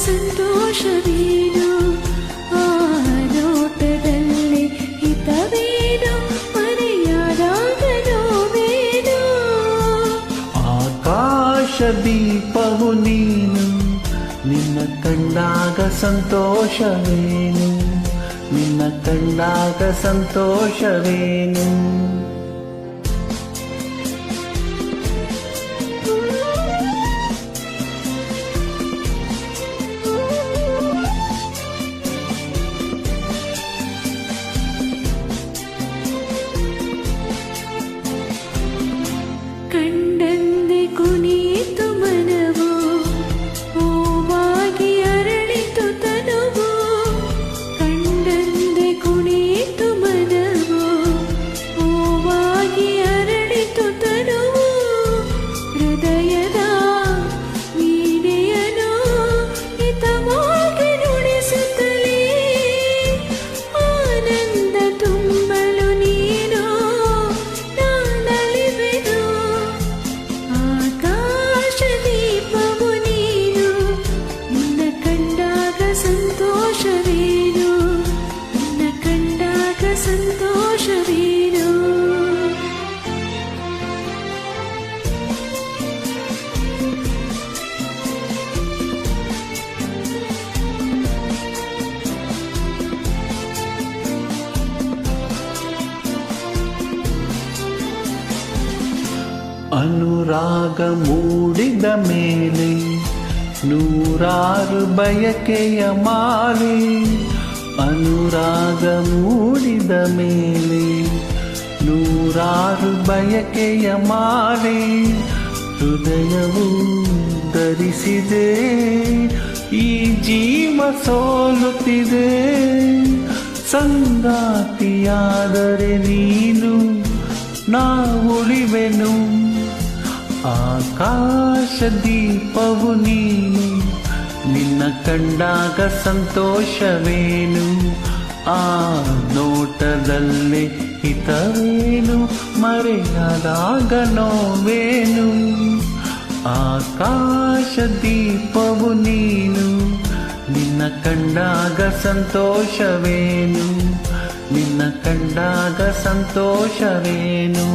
ಸಂತೋಷವೇನು ಆ ನೋಟದಲ್ಲಿ ಹಿತವೇನು ಮರೆಯಾದಾಗ ನೋವೇನು ಆಕಾಶ ದೀಪವು ನೀನು ನಿನ್ನ ಕಂಡಾಗ ಸಂತೋಷವೇನು ನಿನ್ನ ಕಂಡಾಗ ಸಂತೋಷವೇನು ಕಂಡಂದೆ ಕುಣಿಯಿತು ಮನವು ಹೂವಾಗಿ ಅರಳಿತು ತನುವು ಕಂಡಂದೆ ಕುಣಿಯಿತು ಮನವು ಹೂವಾಗಿ ಅರಳಿತು ತನುವು ಹೃದಯದ ವೀಣೆಯನು ಹಿತವಾಗಿ ನುಡಿಸುತ್ತಲೇ ಆನಂದ ತುಂಬಲು ನೀನು ನಾನಲಿವೆನು ಆಕಾಶ ದೀಪವು ನೀನು ನಿನ್ನ ಕಂಡಾಗ ಸಂತೋಷವೇನು ನಿನ್ನ ಕಂಡಾಗ ಸಂತೋಷವೇನು ಅನುರಾಗ ಮೂಡಿದ ಮೇಲೆ ನೂರಾರು ಬಯಕೆಯ ಮಾಲೆ ಅನುರಾಗ ಮೂಡಿದ ಮೇಲೆ ನೂರಾರು ಬಯಕೆಯ ಮಾಲೆ ಹೃದಯವು ಧರಿಸಿದೆ ಈ ಜೀವ ಸೋಲುತ್ತಿದೆ ಸಂಗಾತಿಯಾದರೆ ನೀನು ನಾ ಉಳಿವೆನು ಆಕಾಶ ದೀಪವು ನೀನು ನಿನ್ನ ಕಂಡಾಗ ಸಂತೋಷವೇನು ಆ ನೋಟದಲ್ಲೇ ಹಿತವೇನು ಮರೆಯಾದಾಗ ನೋವೇನು ಆಕಾಶ ದೀಪವು ನೀನು ನಿನ್ನ ಕಂಡಾಗ ಸಂತೋಷವೇನು ನಿನ್ನ ಕಂಡಾಗ ಸಂತೋಷವೇನು